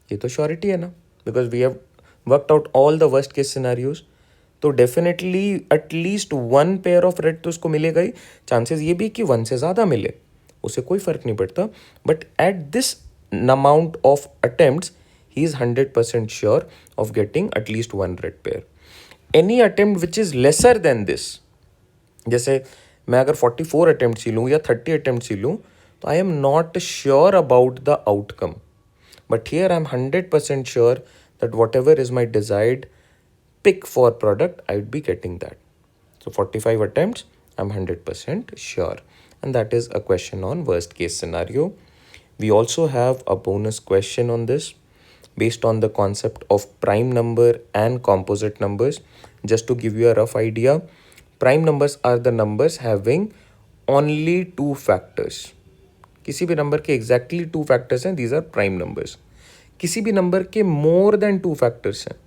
ये तो श्योरिटी है ना, because we have worked out all the worst case scenarios. तो definitely at least one pair of red तो उसको मिलेगा ही. चांसेस ये भी कि वन से ज़्यादा मिले, उसे कोई फ़र्क नहीं पड़ता. But at this amount of attempts he is 100% sure of getting at least one red pair. Any attempt which is lesser than this, जैसे मैं अगर 44 अटेम्प्ट ही लूँ या 30 अटेम्प्ट ही लूँ, तो I am not sure about the outcome. But here I am 100% sure that what ever is my desired pick for product, I would be getting that. So 45 attempts, I'm 100% sure. And that is a question on worst case scenario. We also have a bonus question on this based on the concept of prime number and composite numbers. Just to give you a rough idea, prime numbers are the numbers having only two factors. किसी भी number के exactly two factors हैं, these are prime numbers. किसी भी number के more than two factors हैं,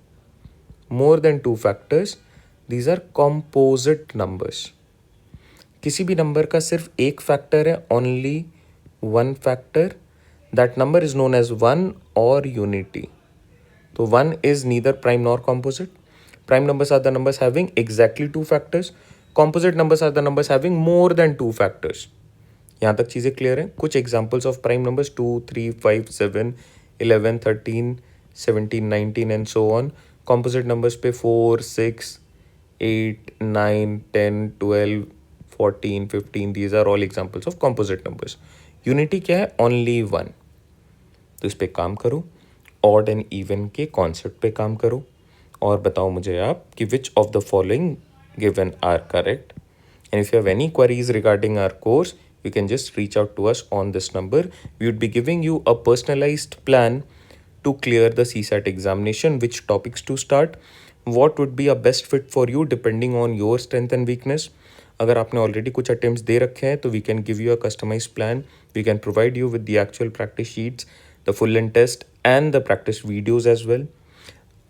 more than two factors, these are composite numbers. किसी भी नंबर का सिर्फ एक फैक्टर है, only one factor, that number is known as one or unity. तो one is neither prime nor composite. Prime numbers are the numbers having exactly two factors. Composite numbers are the numbers having more than two factors. यहाँ तक चीज़ें clear हैं. कुछ examples of prime numbers 2, 3, 5, 7, 11, 13, 17, 19 and so on. Composite numbers पे 4, 6, 8, 9, 10, 12, 14, 15, these are all examples of composite numbers. Unity क्या है? Only one. तो इस पे काम करो, ऑड एंड इवन के कॉन्सेप्ट पे काम करो और बताओ मुझे आप कि which of the following given are correct. And if you have any queries regarding our course, you can just reach out to us on this number. We would be giving you a personalized plan to clear the CSAT examination, which topics to start, what would be a best fit for you depending on your strength and weakness. अगर आपने already कुछ attempts दे रखे हैं तो we can give you a customize plan. We can provide you with the actual practice sheets, the full and test and the practice videos as well.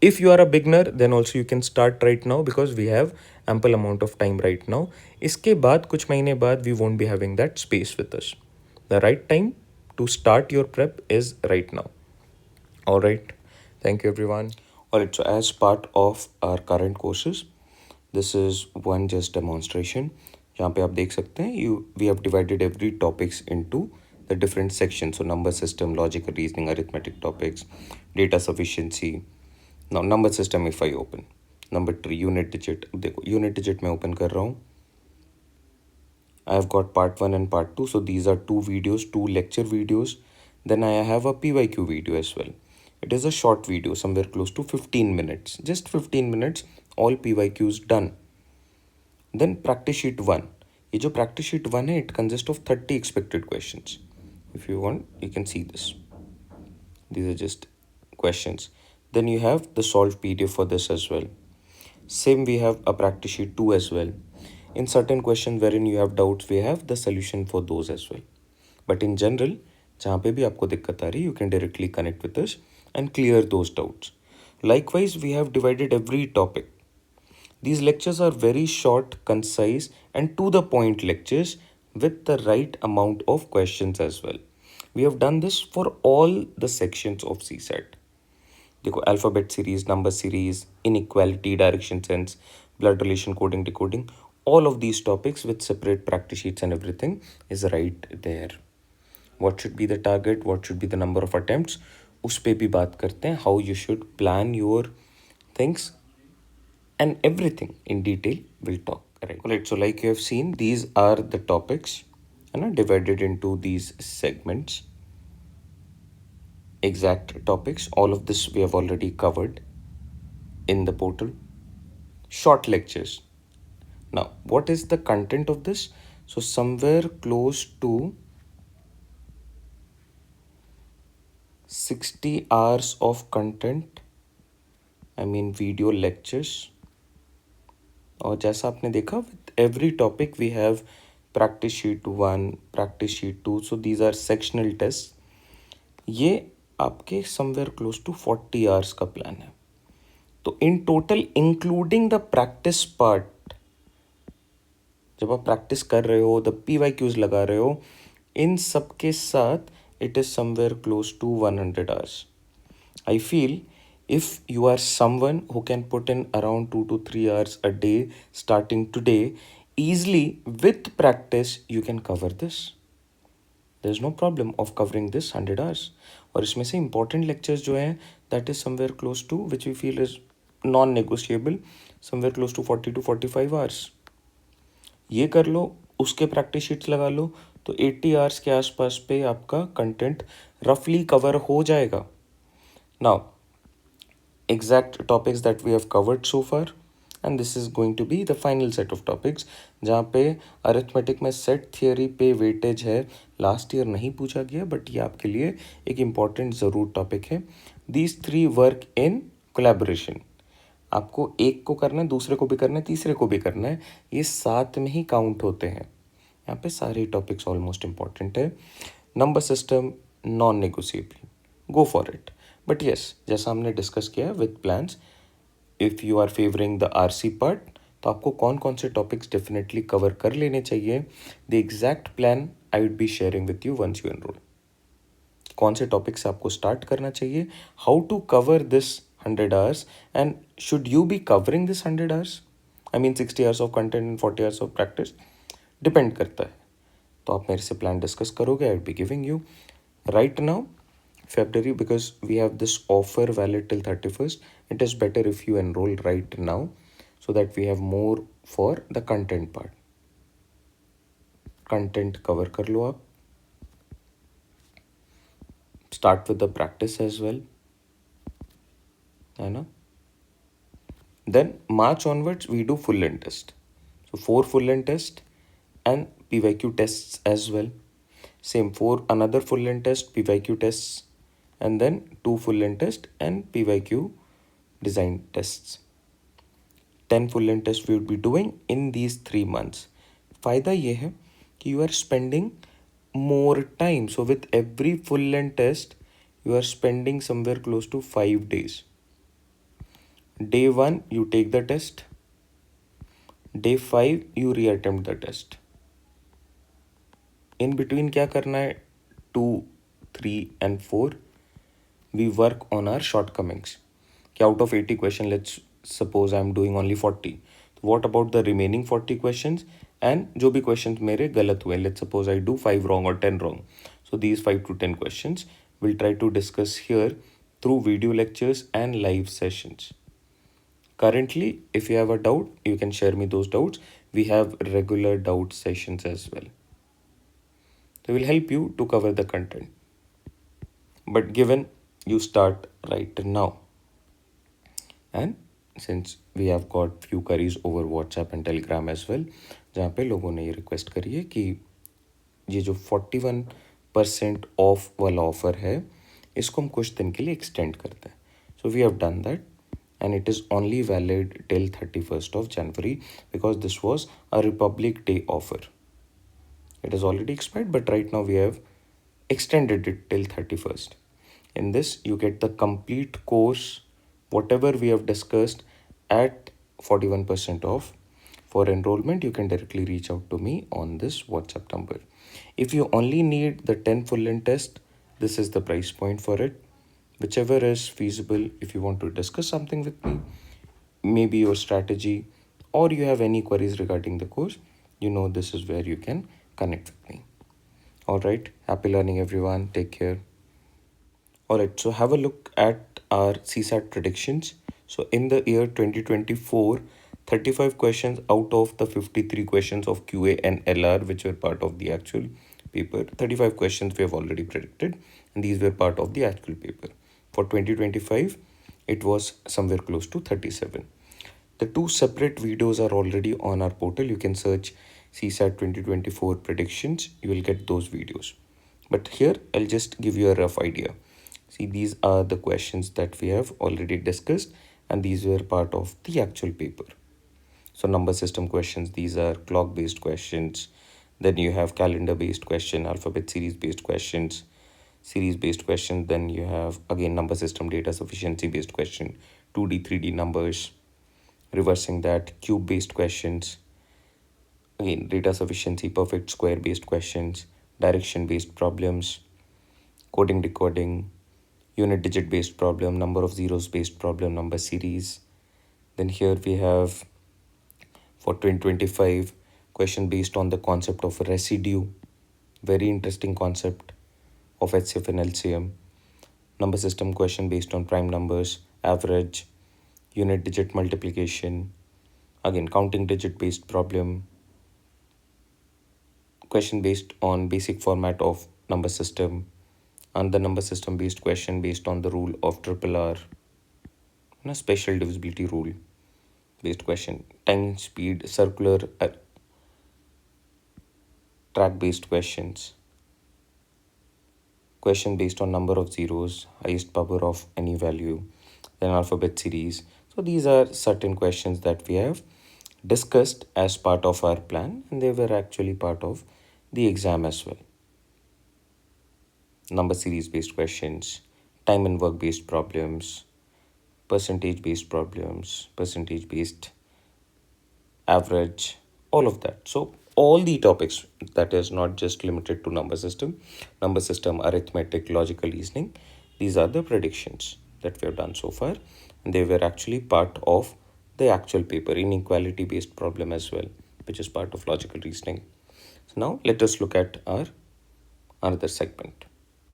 If you are a beginner, then also you can start right now because we have ample amount of time right now. इसके बाद कुछ महीने बाद we won't be having that space with us. The right time to start your prep is right now. All right. Thank you everyone. All right. So as part of our current courses, this is one just demonstration. यहाँ पे आप देख सकते हैं we have divided every topics into the different sections. So number system, logical reasoning, arithmetic topics, data sufficiency. Now number system if I open. Number 3 unit digit. अब देखो unit digit मैं open कर रहा हूँ. I have got part 1 and part 2. So these are two videos, two lecture videos. Then I have a PYQ video as well. It is a short video, somewhere close to 15 minutes. Just 15 minutes, all PYQs done. Then practice sheet 1. ये जो practice sheet 1 है, it consists of 30 expected questions. If you want, you can see this. These are just questions. Then you have the solved PDF for this as well. Same we have a practice sheet 2 as well. In certain questions wherein you have doubts, we have the solution for those as well. But in general, जहाँ पे भी आपको दिक्कत आ रही है, you can directly connect with us and clear those doubts. Likewise, we have divided every topic. These lectures are very short, concise, and to the point lectures with the right amount of questions as well. We have done this for all the sections of CSAT. देखो alphabet series, number series, inequality, direction sense, blood relation, coding, decoding, all of these topics with separate practice sheets and everything is right there. What should be the target, what should be the number of attempts, उस पे भी बात करते हैं, how you should plan your things and everything in detail we'll talk. Right, so like you have seen, these are the topics and are divided into these segments. Exact topics, all of this we have already covered in the portal. Short lectures. Now what is the content of this? So somewhere close to 60 hours of content, I mean video lectures. और जैसा आपने देखा, with every topic we have practice sheet 1, practice sheet 2, so these are sectional tests. ये आपके somewhere close to 40 hours का plan है. तो in total including the practice part, जब आप प्रैक्टिस कर रहे हो, द PYQs लगा रहे हो, इन सब के साथ it is somewhere close to 100 hours. I feel if you are someone who can put in around 2 to 3 hours a day starting today, easily with practice you can cover this. There is no problem of covering this 100 hours. और इसमें से important lectures जो हैं, that is somewhere close to, which we feel is non-negotiable, somewhere close to 40 to 45 hours. ये कर लो, उसके practice sheets लगा लो, तो 80 आवर्स के आसपास पे आपका कंटेंट रफली कवर हो जाएगा. Now exact topics that we have covered so far, and this is going to be the final set of topics, जहाँ पे अरिथमेटिक में सेट थियोरी पे वेटेज है. लास्ट ईयर नहीं पूछा गया, बट ये आपके लिए एक इम्पॉर्टेंट ज़रूर टॉपिक है. These 3 work in collaboration. आपको एक को करना है, दूसरे को भी करना है, तीसरे को भी करना है, ये साथ में ही काउंट होते हैं. यहाँ पे सारे टॉपिक्स ऑलमोस्ट इम्पॉर्टेंट है. Number system non negotiable, go for it. But yes, जैसा हमने डिस्कस किया with plans, if you are favouring the RC part, तो आपको कौन कौन से टॉपिक्स डेफिनेटली कवर कर लेने चाहिए. The exact plan I would be sharing with you once you enrol. कौन से टॉपिक से आपको स्टार्ट करना चाहिए, how to cover this 100 hours, and should you be covering this 100 hours? I mean 60 hours of content and 40 hours of practice. Depend करता है. तो आप मेरे से प्लान डिस्कस करोगे. आई will be giving you right now February, because we have this offer valid till 31st. It is better if you enroll right now so that we have more for the content part. Content cover कर लो आप. Start with the practice as well, है ना. Then March onwards we do full length test. So 4 full length test and PYQ tests as well. Same, 4 another full length test, PYQ tests, and then 2 full length test and PYQ design tests. 10 full length tests we would be doing in these 3 months. फायदा ये है कि you are spending more time. So with every full length test, you are spending somewhere close to 5 days. Day 1, you take the test. Day 5, you reattempt the test. In between क्या करना है? 2, 3 and 4, we work on our shortcomings. Out of 80 questions, let's suppose I'm doing only 40. So what about the remaining 40 questions? And जो भी questions मेरे गलत हुए, let's suppose I do 5 wrong or 10 wrong. So these 5 to 10 questions we'll try to discuss here through video lectures and live sessions. Currently, if you have a doubt, you can share me those doubts. We have regular doubt sessions as well. They will help you to cover the content. But given you start right now, and since we have got few queries over WhatsApp and Telegram as well, जहाँ पे लोगों ने ये request करी है कि ये जो 41% ऑफ वाला ऑफर है इसको हम कुछ दिन के लिए एक्सटेंड करते हैं. So we have done that and it is only valid till 31st of January because this was a Republic Day offer. It is already expired, but right now we have extended it till 31st. In this, you get the complete course, whatever we have discussed, at 41% off. For enrollment, you can directly reach out to me on this WhatsApp number. If you only need the 10 full length test, this is the price point for it. Whichever is feasible, if you want to discuss something with me, maybe your strategy, or you have any queries regarding the course, you know this is where you can connect with me. Alright, happy learning everyone, take care. Alright, so have a look at our CSAT predictions. So in the year 2024, 35 questions out of the 53 questions of QA and LR, which were part of the actual paper, 35 questions we have already predicted, and these were part of the actual paper. For 2025, it was somewhere close to 37. The 2 separate videos are already on our portal. You can search CSAT 2024 predictions. You will get those videos. But here, I'll just give you a rough idea. See, these are the questions that we have already discussed, and these were part of the actual paper. So number system questions, these are clock-based questions. Then you have calendar-based question, alphabet series-based questions, series-based question. Then you have, again, number system data sufficiency-based question, 2D, 3D numbers. Reversing that, cube-based questions. Again, data sufficiency, perfect square-based questions, direction-based problems, coding, decoding, unit digit-based problem, number of zeros-based problem, number series. Then here we have, for 2025, question based on the concept of residue. Very interesting concept of HCF and LCM. Number system question based on prime numbers, average, unit digit multiplication. Again, counting digit based problem. Question based on basic format of number system. And the number system based question based on the rule of triple R. And a special divisibility rule based question. Time, speed, circular, track based questions. Question based on number of zeros, highest power of any value, then alphabet series. So these are certain questions that we have discussed as part of our plan, and they were actually part of the exam as well. Number series based questions, time and work based problems, percentage based problems, percentage based average, all of that. So all the topics, that is not just limited to number system, arithmetic, logical reasoning, these are the predictions that we have done so far, and they were actually part of the actual paper. Inequality based problem as well, which is part of logical reasoning. So now let us look at our another segment.